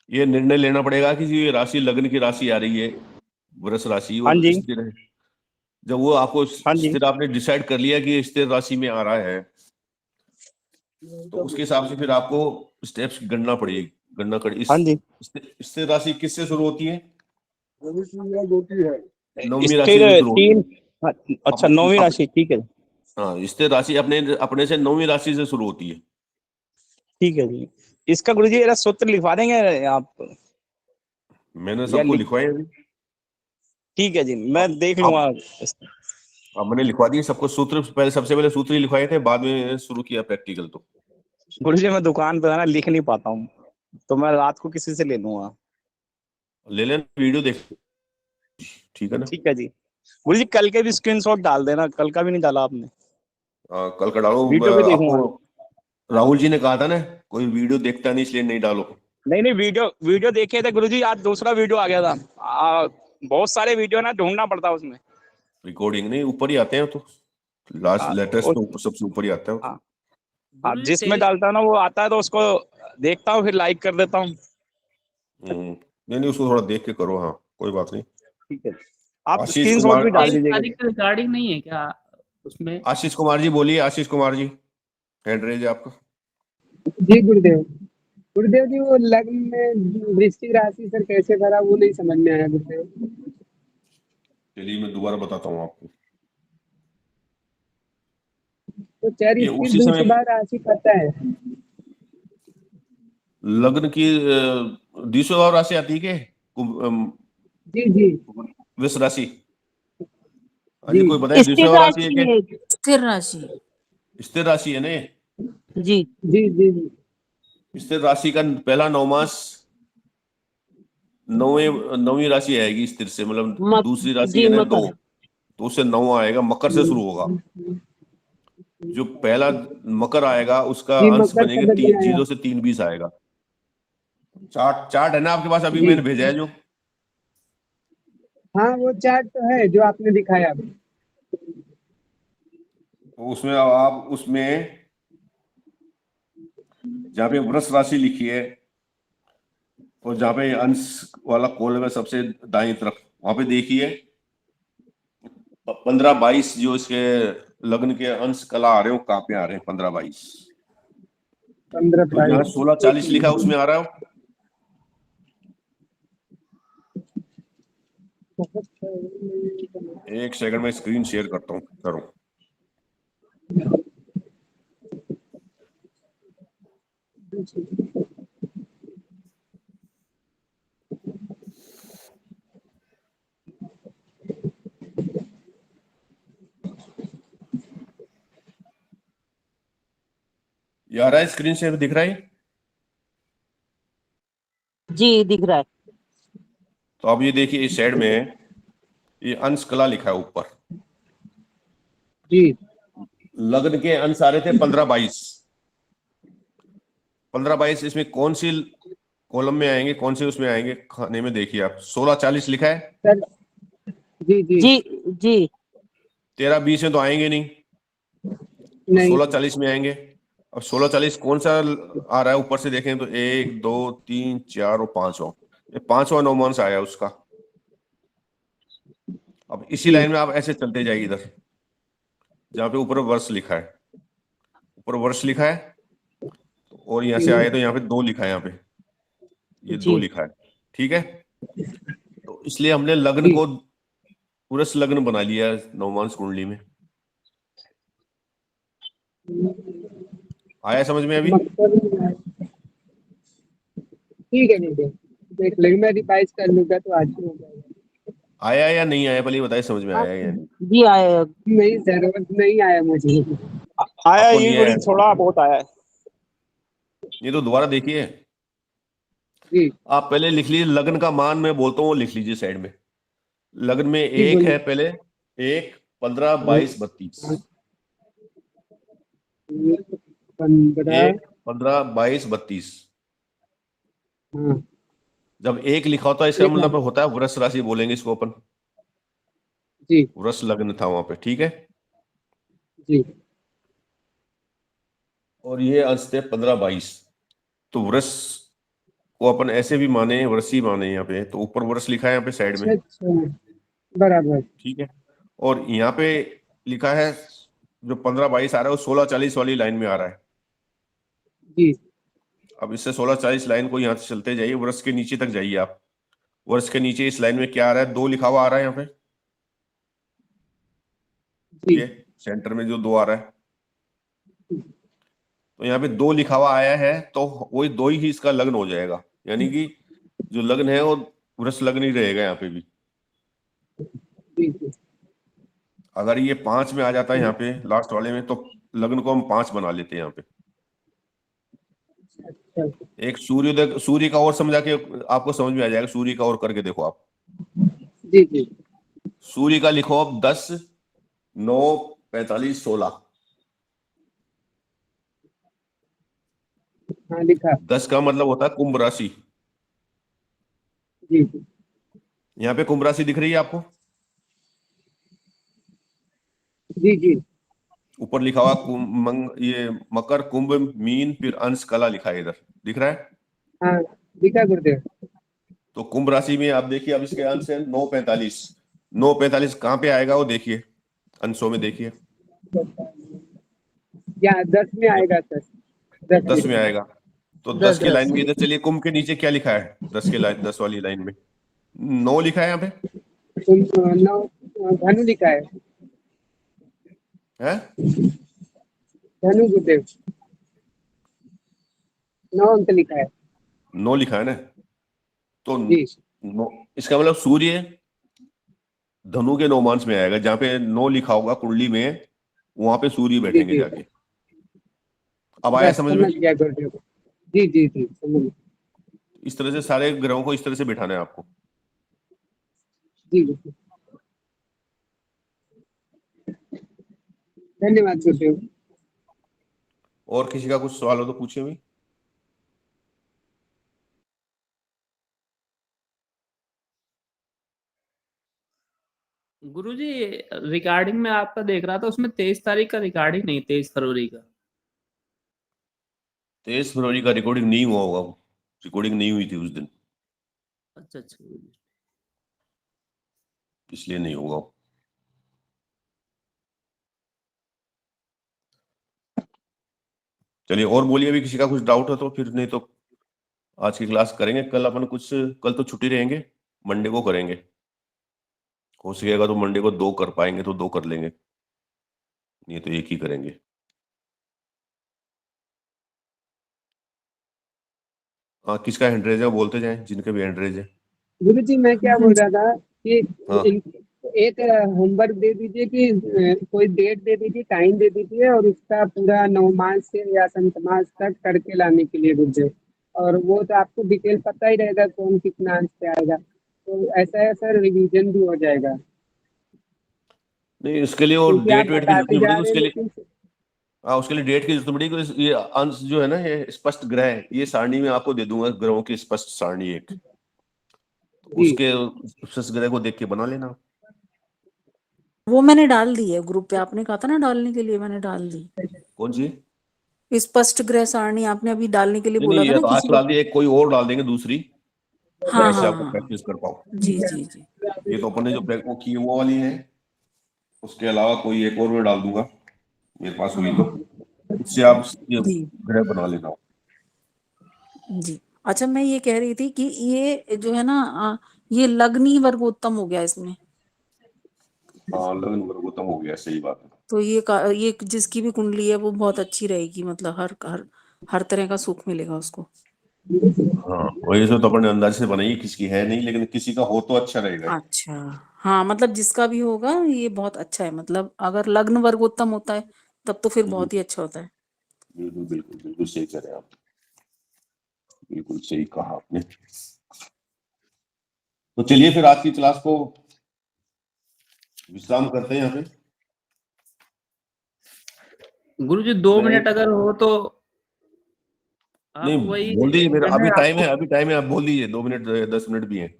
ये निर्णय लेना पड़ेगा कि ये राशि, लग्न की राशि आ रही है वृष राशि, हाँ और जी, स्थिर है। जब वो आपको हाँ जी, स्थिर, आपने डिसाइड कर लिया कि स्थिर राशि में आ रहा है, तो उसके हिसाब से फिर आपको स्टेप्स गणना पड़ेगी, गणना कर। हाँ जी। स्थिर राशि किससे शुरू होती है? नवमी स्थिर राशि से शुरू होती है। 3। अच्छा, 9वीं राशि, ठीक है, हाँ, स्थिर राशि अपने अपने से 9वीं राशि से शुरू होती है। ठीक है जी। इसका गुरुजी जरा सूत्र लिखवा देंगे आप? मैंने या सबको लिख, लिखवाए अभी। ठीक है जी, मैं देख लूंगा। अब मैंने लिखवा दिए सबको सूत्र, पहले सबसे पहले सूत्र ही लिखवाए थे, बाद में शुरू किया प्रैक्टिकल। तो गुरुजी मैं दुकान पे है ना, लिख नहीं पाता हूँ, तो मैं रात को किसी से ले लूंगा। ले लेना, वीडियो देख, ठीक है ना। ठीक है जी। गुरुजी कल के भी स्क्रीनशॉट डाल देना, कल का भी नहीं डाला आपने। कल का डालो। वीडियो भी देखूंगा। आपको राहुल जी ने कहा था ना, कोई वीडियो देखता नहीं इसलिए नहीं डालो। नहीं नहीं, वीडियो देखे थे गुरुजी, आज दूसरा वीडियो आ गया था। बहुत सारे वीडियो ना ढूंढना पड़ता है उसमें। रिकॉर्डिंग नहीं, ऊपर ही आते हैं तो, लास्ट हाँ, लेटेस्ट तो ऊपर, सबसे ऊपर ही आता है। हाँ, गुरुजी जिसमें डालता है ना वो आता है तो उसको देखता हूँ, फिर लाइक कर देता हूँ। नहीं नहीं, उसको थोड़ा देख के करो। हाँ, कोई बात नहीं। ठीक है, आप आशीष स्क्रीनशॉट कुमार, भी डाल 23 दीजिएगा। तारीख की रिकॉर्डिंग नहीं है क्या उसमें? आशीष कुमार जी बोलिए, आशीष कुमार जी, हैंड रेज है आपका। जी गुरुदेव। गुरुदेव जी वो लग्न में वृश्चिक राशि सर कैसे भरा वो नहीं समझ में आया गुरुदेव। चलिए मैं दोबारा बताता हूँ आपको। तो चार ये इसकी उसी समय दूसरा राशि पता है। लग्न की दूसरी राशि आती है के जी जी वृष राशि। हाँ जी, जी कोई बताए दूसरी स्थिर राशि है राशि क्या? है। स्थिर राशि। स्थिर राशि है ना ये? जी जी जी जी स्थिर राशि का पहला 9 मास नौवीं राशि आएगी स्थिर से, मतलब दूसरी राशि जी है ना मकर। 2, तो उससे 9 आएगा, मकर से शुरू होगा। जो पहला मकर आएगा उसका जी अंश मकर बनेंगे समझ में 3, आया। 0 से 3 20 आएगा। चार्ट है ना आपके पास? अभी जी मैंने भेजा है जो। हाँ वो चार्ट तो है जो आपने दिखाया अभी। तो उसमें आप उसमें जहाँ पे वृष राशि लिखी है और जहाँ पे अंश वाला कॉलम है सबसे दाईं तरफ, वहां पे देखिए 15-22 जो इसके लग्न के अंश कला आ रहे हो, कहाँ पे आ रहे हैं 15-22? 15 तो जहाँ 22 16-40 लिखा है उसमें आ रहा है। एक सेकंड में स्क्रीन शेयर करता हूँ, करो। ये आ रहा है, स्क्रीन शेयर दिख रहा है? जी दिख रहा है। तो अब ये देखिए इस साइड में ये अंश कला लिखा है ऊपर। जी लग्न के अंश आ रहे थे 15-22। 15-22 इसमें कौन सी कॉलम में आएंगे, कौन से उसमें आएंगे खाने में? देखिए आप 16-40 लिखा है, सर। जी जी जी जी 13-20 में तो आएंगे नहीं, तो नहीं 16-40 में आएंगे। अब 16-40 कौन सा आ रहा है ऊपर से देखें तो 1 2 3 4 और 5वां, ये 5वां नौमांश आया उसका। अब इसी जी लाइन में आप ऐसे चलते जाइए इधर, जहाँ पे ऊपर वर्ष लिखा है, ऊपर वर्ष लिखा है, और यहाँ से आए तो यहाँ पे 2 लिखा है, यहाँ पे ये 2 जी लिखा है, ठीक है। तो इसलिए हमने लग्न जी को पुरुष लग्न बना लिया है नवमांश कुंडली में। आया समझ में अभी? मकर ठीक है गुरुदेव, देख लेंगे, मैं रिवाइज कर लूंगा तो आज ही हो जाएगा। आया या नहीं आया, पहले बताइए, समझ में आया या नहीं? जी आए। नहीं सर वो नहीं आया मुझे। आया आपको ये नहीं गुरुजी, आया? थोड़ा बहुत आया है। ये तो दोबारा देखिए। जी आप पहले लिख लीजिए लग्न का मान, मैं बोलता हूँ वो लिख लीजिए साइड में। लग्न में जी एक बोलिए। है पहले, 1 15 22 32, 15 1 15 22 32। हाँ जब 1 लिखा होता है इसका एक मतलब लाख होता है वृष राशि, बोलेंगे इसको अपन, जी वृष लग्न था वहां पे, ठीक है। जी और ये अंश थे 15-22, तो वृष को अपन ऐसे भी माने, वृषी माने, यहाँ पे तो ऊपर वृष लिखा है यहाँ पे साइड में, अच्छा अच्छा बराबर। ठीक है। और यहाँ पे लिखा है जो 15-22 आ रहा है वो 16-40 वाली लाइन में आ रहा है। जी अब इससे 16-40 लाइन को यहाँ से चलते जाइए, वर्ष के नीचे तक जाइए आप। वर्ष के नीचे इस लाइन में क्या आ रहा है? 2 लिखा हुआ आ रहा है यहाँ पे, जी ये सेंटर में जो 2 आ रहा है, तो यहाँ पे 2 लिखा हुआ आया है, तो वही 2 ही इसका लग्न हो जाएगा, यानी कि जो लग्न है वो वृष लग्न ही रहेगा यहाँ पे भी। जी जी अगर ये 5 में आ जाता है यहाँ पे लास्ट वाले में, तो लग्न को हम 5 बना लेते हैं यहाँ पे। अच्छा एक सूर्योदय, सूर्य का और समझा के आपको समझ में आ जाएगा। सूर्य का और करके देखो आप। जी जी सूर्य का लिखो आप 10, 9, 45, 16। हाँ लिखा 10 का मतलब होता है कुंभ राशि। जी जी यहाँ पे कुंभ राशि दिख रही है आपको? जी जी ऊपर लिखा हुआ ये मकर, कुंभ, मीन, फिर अंश, कला लिखा है इधर, दिख रहा है? हाँ लिखा गुरुदेव। तो कुंभ राशि में आप देखिए, अब इसके अंश है 9:45। 9:45 कहाँ पे आएगा वो देखिए, अंशों में देखिए। या 10 में आएगा सर, 10 में आएगा। तो 10 की 10 लाइन में इधर चलिए, कुंभ के नीचे क्या लिखा है? 10 के लाइन, 10 वाली लाइन में 9 लिखा है यहाँ पे, 9 धनु लिखा है, है? धनु गुरुदेव 9 अंक लिखा है। 9 लिखा है ना? तो जी 9, इसका मतलब सूर्य धनु के नौमांश में आएगा। जहाँ पे 9 लिखा होगा कुंडली में, वहां पे सूर्य जी बैठेंगे जी जाके। अब आया बस समझ में? समझ गया गुरुदेव। जी जी जी समझ गया। इस तरह से सारे ग्रहों को इस तरह से बिठाना है आपको। जी गुरुदेव धन्यवाद गुरुदेव। और किसी का कुछ सवाल हो तो पूछिए भी। गुरुजी रिकॉर्डिंग में आपका देख रहा था, उसमें 23 तारीख का रिकॉर्डिंग नहीं, 23 फरवरी का। 23 फरवरी का रिकॉर्डिंग नहीं हुआ होगा, रिकॉर्डिंग नहीं हुई थी उस दिन, अच्छा अच्छा गुरुजी। इसलिए नहीं होगा। चलिए और बोलिए, अभी किसी का कुछ डाउट हो तो, फिर नहीं तो आज की क्लास करेंगे। कल अपन कुछ, कल तो छुट्टी रहेंगे, मंडे को करेंगे। हो सकेगा तो मंडे को 2 कर पाएंगे तो 2 कर लेंगे, नहीं तो 1 ही करेंगे। हाँ, किसका हैंडरेज है वो बोलते जाएं, जिनके भी हैंडरेज है। गुरु जी मैं क्या बोल रहा था कि हाँ एक होमवर्क दे दीजिए कि कोई डेट दे दीजिए, टाइम दे दीजिए और उसका पूरा नवमास से या संतमास तक करके लाने के लिए गुरुदेव। और वो तो आपको डिटेल पता ही रहेगा कौन कितना अंश पे आएगा, तो ऐसा है सर, रिवीजन भी हो जाएगा। नहीं, उसके लिए और क्योंकि आप डेट वेट की जरूरत बताते नहीं जा पड़ेगी रहे हैं उसके लिए। लेकिन हाँ, उसके लिए डेट की जरूरत नहीं पड़ेगी। ये अंश जो है ना, ये स्पष्ट ग्रह है, ये सारणी में आपको दे दूंगा, ग्रहों की स्पष्ट सारणी एक। जी उसके उस ग्रह को देख के बना लेना। वो मैंने डाल दी है ग्रुप पे, आपने कहा था ना डालने के लिए, मैंने डाल दी। कौन सी? स्पष्ट ग्रह सारणी आपने अभी डालने के लिए नहीं बोला नहीं, था ये ना तो आज किसी को। डाल दी, एक कोई और डाल देंगे दूसरी, हाँ जिससे हाँ आपको हाँ प्रैक्टिस कर पाओ। जी जी जी ये तो अपन ने जो वो की वो वाली है, उसके अलावा कोई एक और मैं डाल दूंगा मेरे पास हुई तो, उससे आप ये जी ग्रह बना लेना। जी। अच्छा मैं ये कह रही थी कि ये जो है ना, ये लग्नी वर्गोत्तम हो गया इसमें। हाँ, लगन वर्गोत्तम हो गया, सही बात है। तो ये जिसकी भी कुंडली है वो बहुत अच्छी रहेगी, मतलब हर तरह का सुख मिलेगा उसको। हाँ, वही से तो अपन ने अंदाज से बनाई, किसकी है नहीं, लेकिन किसी का हो तो अच्छा रहेगा। अच्छा हाँ, मतलब जिसका भी होगा ये बहुत अच्छा है, मतलब अगर लग्न वर्गोत्तम होता है तब तो फिर बहुत ही अच्छा होता है। बिल्कुल बिल्कुल बिल्कुल सही कह रहे हैं आप, बिल्कुल सही कहा आपने। तो चलिए फिर आज की क्लास को विश्राम करते हैं यहाँ पे। गुरुजी 2 मैं मिनट अगर हो तो आप नहीं, वही, बोल दीजिए, मेरा मैंने अभी टाइम आपको है, अभी टाइम है, आप बोल दीजिए। 2 मिनट 10 मिनट भी है।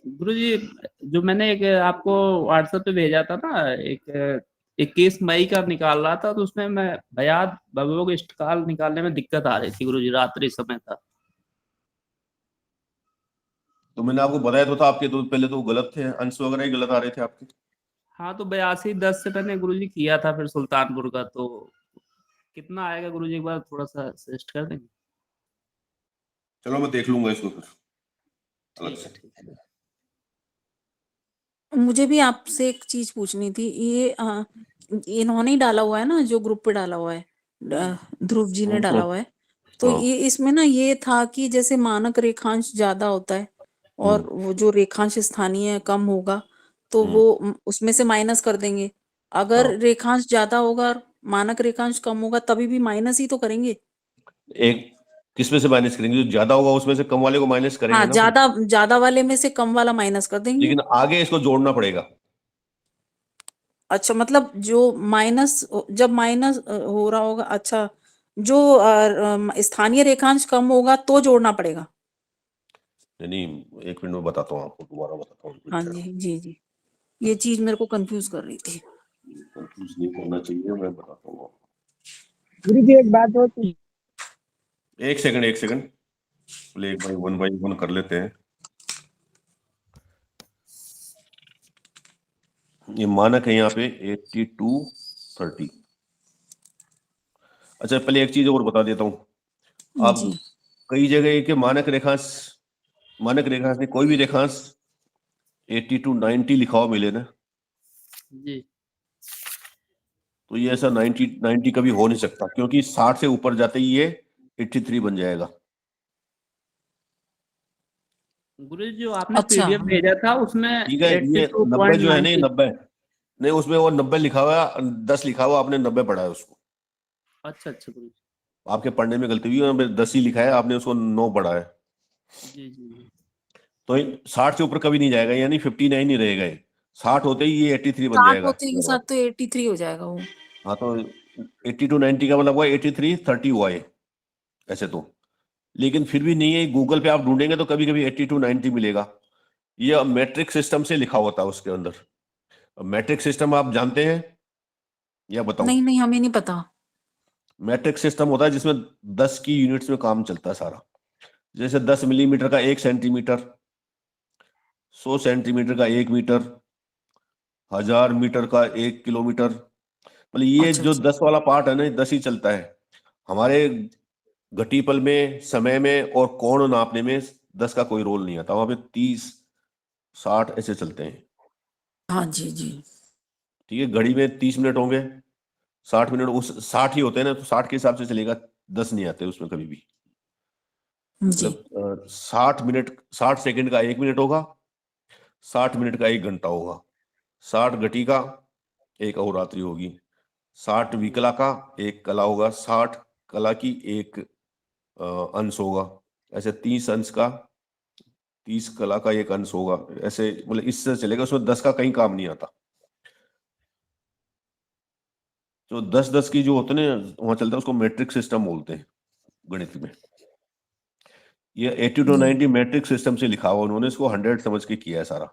गुरुजी जो मैंने एक आपको व्हाट्सएप पे भेजा था ना, एक 21 मई का निकाल रहा था, तो उसमें मैं भयाद भवयोग इष्टकाल निकालने में दिक्कत आ रही थी गुरुजी, रात्रि समय था। तो मैंने आपको बताया तो था, आपके तो पहले तो गलत थे, अंश वगैरह ही गलत आ रहे थे आपके। हाँ तो 82-10 से मैंने गुरुजी किया था फिर सुल्तानपुर का, तो कितना आएगा गुरुजी, एक बार थोड़ा सा सजेस्ट कर देंगे? चलो मैं देख लूंगा इसको फिर अलग ठीक है से। ठीक है। मुझे भी आपसे एक चीज पूछनी थी, ये इन्होंने ही डाला हुआ है ना, जो ग्रुप पे डाला हुआ है, ध्रुव जी ने डाला हुआ है। तो हाँ ये इसमें ना ये था कि जैसे मानक रेखांश ज्यादा होता है और वो जो रेखांश स्थानीय कम होगा तो वो उसमें से माइनस कर देंगे। अगर हाँ, रेखांश ज्यादा होगा और मानक रेखांश कम होगा तभी भी माइनस ही तो करेंगे। एक किस में से माइनस करेंगे? जो ज्यादा होगा उसमें से कम वाले को माइनस करेंगे हाँ, ना। ज्यादा वाले में से कम वाला माइनस कर देंगे। लेकिन आगे इसको जोड़ना पड़ेगा। अच्छा, मतलब जो जब माइनस हो रहा होगा, अच्छा, जो स्थानीय रेखांश कम होगा तो जोड़ना पड़ेगा। नहीं, एक मिनट में बताता हूँ आपको, दोबारा बताता हूँ। हाँ जी, जी जी, ये चीज मेरे को कंफ्यूज कर रही थी। कंफ्यूज नहीं करना चाहिए, मैं बताता हूँ आपको। गुरु जी एक बात हो, एक सेकंड, पहले एक बाई वन कर लेते हैं। ये मानक है यहाँ पे 8230। अच्छा, पहले एक चीज और बता देता हूँ। आप जी कई जगह के मानक रेखांश में कोई भी रेखांश 80-90 लिखा हुआ मिले ना, जी तो ये ऐसा 90 कभी हो नहीं सकता, क्योंकि 60 से ऊपर जाते ही ये 83 बन जाएगा। गुरु जी, जो आपने अच्छा, पीडीएफ भेजा था उसमें ठीक है, ये 90 जो है नहीं, 82.90। 90 नहीं, उसमें वो 90 लिखा हुआ, 10 लिखा हुआ, आपने 90 पढ़ा है उसको। अच्छा अच्छा गुरु आपके पढ़ने में गलती हुई है, 10 ही लिखा है, आपने उसको 9 पढ़ा है। जी। जी जी तो 60 से ऊपर कभी नहीं जाएगा, यानी 59 ही रहेगा ये। 60 होते ही ये 83 बन 60 जाएगा। होते के साथ तो 83 हो जाएगा वो। हाँ, तो 80-90 का मतलब हुआ 83-30 हुआ है ऐसे तो। लेकिन फिर भी नहीं है, गूगल पे आप ढूंढेंगे तो कभी कभी 82-90 मिलेगा। ये मैट्रिक सिस्टम से लिखा होता है उसके अंदर। मैट्रिक सिस्टम आप जानते हैं या बताऊं? नहीं नहीं, हमें नहीं पता। मैट्रिक सिस्टम होता है जिसमें 10 की यूनिट्स में काम चलता है सारा। जैसे 10 मिलीमीटर का 1 सेंटीमीटर, 100 सेंटीमीटर का 1 मीटर, 1000 मीटर का 1 किलोमीटर। मतलब ये अच्छा जो अच्छा 10 वाला पार्ट है ना, 10 ही चलता है हमारे घटीपल में, समय में और कोण नापने में। 10 का कोई रोल नहीं आता वहां पे। 30-60 ऐसे चलते हैं। हाँ जी जी ठीक है, घड़ी में 30 मिनट होंगे, 60 मिनट उस 60 ही होते हैं ना, तो 60 के हिसाब से चलेगा। 10 नहीं आते उसमें कभी भी। जी। मतलब 60 सेकंड का 1 मिनट होगा, 60 मिनट का 1 घंटा होगा, 60 घटी का 1 अहोरात्रि होगी, 60 विकला का 1 कला होगा, 60 कला की 1 अंश होगा। ऐसे 30 अंश का, 30 कला का 1 अंश होगा। ऐसे मतलब इससे चलेगा, उसमें 10 का कहीं काम नहीं आता। जो 10-10 की जो होते हैं वहां चलता है, उसको मैट्रिक सिस्टम बोलते हैं गणित में। ये 80-90 मैट्रिक सिस्टम से लिखा हुआ, उन्होंने इसको 100 समझ के किया है सारा।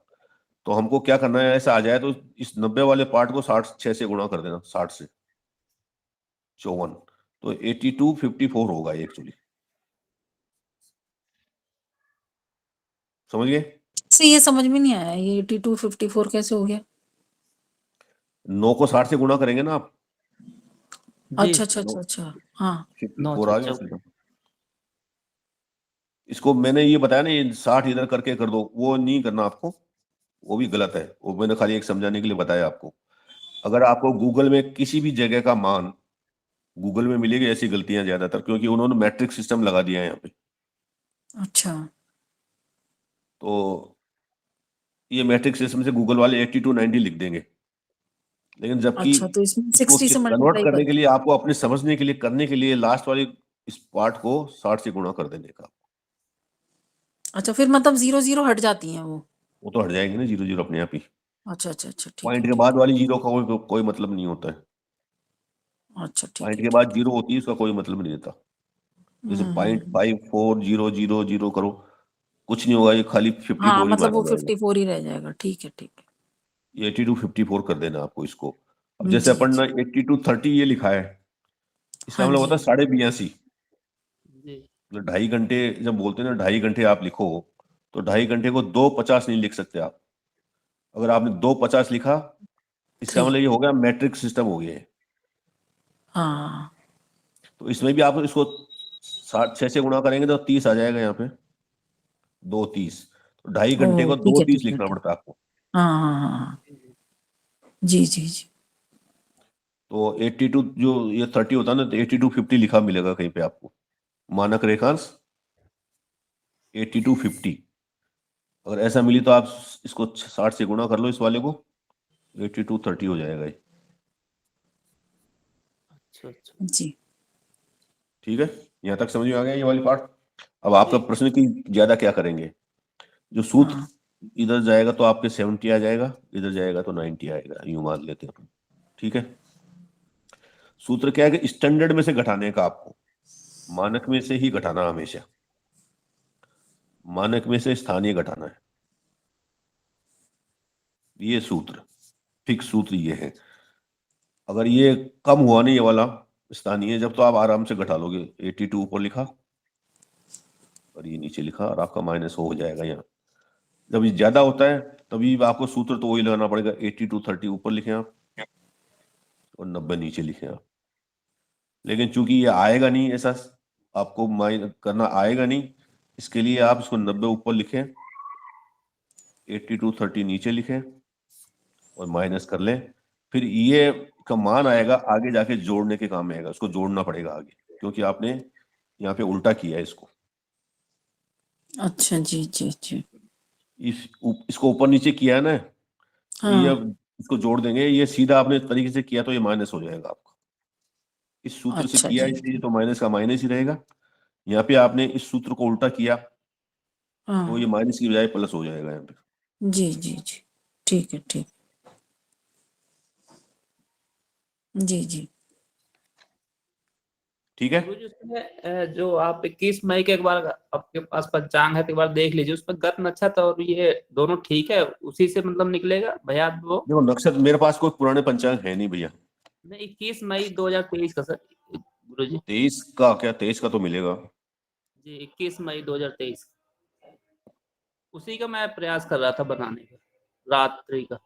तो हमको क्या करना है, ऐसा आ जाए तो इस 90 वाले पार्ट को 6 से गुणा कर देना, 60 से 54, तो 8254 होगा एक्चुअली। समझ गए? से ये समझ में नहीं आया, ये 8254 कैसे हो गया? 9 को 60 से गुणा करेंगे ना आप, जी अच्छा अच्छा अच्छा अच्छा, हाँ 54 आ गया अच्छा। सीधा। इसको मैंने ये बताया ना, ये 60 इधर करके कर दो, वो नहीं करना आपको, वो भी गलत है। वो मैंने खाली एक समझाने के लिए बताया आपको। अगर आपको गूगल में किसी भी जगह का मान, गूगल में मिलेगी ऐसी गलतियां ज्यादातर, क्योंकि उन्होंने मैट्रिक सिस्टम लगा दिया है यहाँ पे। अच्छा तो ये मैट्रिक सिस्टम से गूगल वाले 82-90 लिख देंगे, लेकिन जबकि अच्छा, तो इसमें इसको 60 से कन्वर्ट मल्टीप्लाई करने कर के लिए, आपको अपने समझने के लिए, करने के लिए लास्ट वाली इस पार्ट को 60 से गुणा कर देने का। अच्छा, फिर मतलब 0 0 हट जाती हैं वो तो हट जाएंगे ना 0 0 अपने आप ही। अच्छा अच्छा अच्छा, ठीक पॉइंट है के ठीक बाद वाली 0 का कोई मतलब नहीं होता है। है, अच्छा ठीक पॉइंट है के ठीक बाद है। 0 होती है, उसका कोई मतलब नहीं रहता। जैसे हम्म। 0.540000 0 करो, कुछ नहीं होगा, ये खाली हाँ 54 ही मतलब माना वो जाएगा। 54 ही रह जाएगा, ठीक है ठीक ये 82-54 कर देना आपको इसको। अब है। जैसे जी अपन जी, ने 82-30 ये लिखा है, इसका हाँ मतलब जी होता है 82.5। जी मतलब 2.5 घंटे जब बोलते हैं ना, 2.5 घंटे आप लिखो, तो 2.5 घंटे को 2:50 नहीं लिख सकते आप। अगर आपने 2:50 लिखा, इसका ठीक, मतलब ये हो गया मैट्रिक सिस्टम हो गया है। हाँ तो इसमें भी आप इसको 6 से गुणा करेंगे तो 30 आ जाएगा यहाँ पे, 2:30। तो 2.5 घंटे ओ को ठीक है 2:30 ठीक है लिखना ठीक, पड़ता है आपको। हाँ हाँ हाँ हाँ, जी जी जी, तो 82 जो ये 30 होता है ना, तो 8250 लिखा मिलेगा कहीं पे आपको, मानक रेखांश 8250। अगर ऐसा मिली तो आप इसको 60 से गुणा कर लो इस वाले को, 8230 हो जाएगा ये। अच्छा अच्छा। जी ठीक है, यहाँ तक समझ में आ गया ये वाली पार्ट। अब आपका प्रश्न कि ज्यादा क्या करेंगे, जो सूत्र हाँ इधर जाएगा तो आपके 70 आ जाएगा, इधर जाएगा तो 90 आएगा, यूं मान लेते हैं। ठीक है, सूत्र क्या है कि स्टैंडर्ड में से घटाने का, आपको मानक में से ही घटाना, हमेशा मानक में से स्थानीय घटाना है। ये सूत्र, फिक्स सूत्र ये है। अगर ये कम हुआ नहीं ये वाला स्थानीय, जब तो आप आराम से घटा लोगे। 82 ऊपर लिखा और ये नीचे लिखा और आपका माइनस हो जाएगा यहाँ। जब ये ज्यादा होता है तभी आपको सूत्र तो वही लगाना पड़ेगा, 82 30 ऊपर लिखे आप और 90 नीचे लिखे आप। लेकिन चूंकि ये आएगा नहीं, ऐसा आपको माइन करना आएगा नहीं, इसके लिए आप इसको 90 ऊपर लिखें, 82 30 नीचे लिखें और माइनस कर लें। फिर ये का मान आएगा आगे जाके जोड़ने के काम में आएगा, उसको जोड़ना पड़ेगा आगे, क्योंकि आपने यहाँ पे उल्टा किया है इसको। अच्छा जी जी जी। इसको ऊपर नीचे किया है ना, तो ये हाँ अब इसको जोड़ देंगे। ये सीधा आपने तरीके से किया तो ये माइनस हो जाएगा आपका। इस सूत्र से अच्छा किया जी। इसलिए तो माइनस का माइनस ही रहेगा। यहाँ पे आपने इस सूत्र को उल्टा किया तो ये हाँ माइनस की बजाय प्लस हो जाएगा यहाँ पे। जी जी जी, ठीक है ठीक। जी जी ठीक है, गुरुजी उसमें जो आप 21 मई के एक बार आपके पास पंचांग है तो एक बार देख लीजिए, उसमें गत नक्षत्र और ये दोनों ठीक है, उसी से मतलब निकलेगा भैया वो। देखो नक्षत्र मेरे पास कोई पुराने पंचांग है नहीं भैया। नहीं 21 मई 2023 का सर गुरुजी। 23 का क्या, 23 का तो मिलेगा। जी 21 मई 2023, उसी का मैं प्रयास कर रहा था बनाने का, रात्रि का,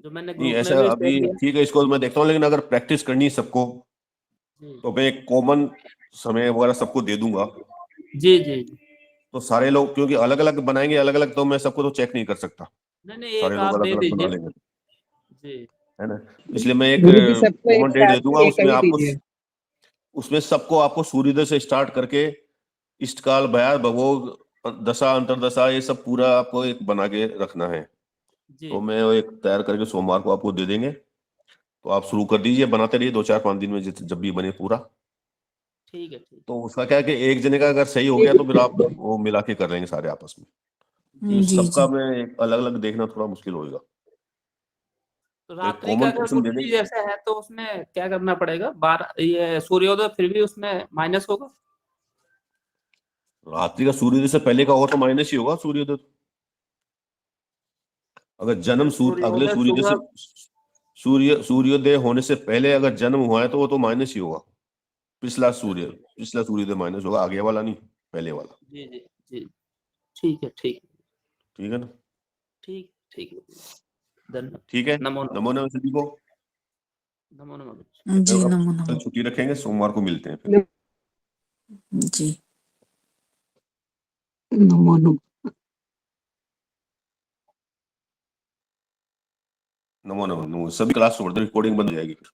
जो मैंने नहीं ग्रुप में ऐसा भी शेयर अभी किया। ठीक है, इसको मैं देखता हूँ, लेकिन अगर प्रैक्टिस करनी है सबको जी तो मैं एक कॉमन समय वगैरह सबको दे दूंगा। जी जी जी। तो सारे लोग, क्योंकि अलग अलग बनाएंगे अलग अलग, तो मैं सबको तो चेक नहीं कर सकता, नहीं सारे एक लोग आप अलग दे अलग बना दीजिए। लेंगे, जी है ना। इसलिए मैं एक गुरु जी सबको एक कॉमन डेट साथ दे दूंगा, एक उसमें ही आपको, दीजिए। उसमें सबको आपको सूर्योदय से स्टार्ट करके इष्टकाल, भयार, भवोग, दशा, अंतरदशा, ये सब पूरा आपको एक बना के रखना है। जी तो मैं एक तैयार करके सोमवार को आपको दे देंगे, तो आप शुरू कर दीजिए, बनाते रहिए 2 4 5 दिन में जब भी बने पूरा। ठीक है ठीक। तो उसका क्या है कि एक जने का अगर सही हो गया तो फिर आप वो मिला के कर लेंगे सारे आपस में, क्योंकि जी सबका जी। में अलग अलग देखना थोड़ा मुश्किल होगा। तो तो एक रात्रि का कॉमन अगर पर्सन दे गुरुजी देंगे। जैसे है तो उसमें क्या करना पड़ेगा, 12 ये सूर्योदय फिर भी उसमें माइनस होगा। रात्रि का सूर्योदय से पहले का हो तो माइनस ही होगा सूर्योदय तो। अगर जन्म अगले सूर्योदय सूर्योदय से, सुबह। सूर्योदय होने से पहले अगर जन्म हुआ है तो वो तो माइनस ही होगा। पिछला सूर्योदय माइनस होगा, आगे वाला नहीं, पहले वाला। जी जी जी। ठीक है ठीक। ठीक है ना। ठीक ठीक है। धन्यवाद। ठीक है, नमो नमो नमः सभी को। नमो नमो। जी अब नमो कल नमो। छुट्टी रखेंगे, सोमवार को मिलते हैं फिर। जी नमो नमो। नमो नमः। सभी क्लास छोड़ दो, रिकॉर्डिंग बंद हो जाएगी फिर।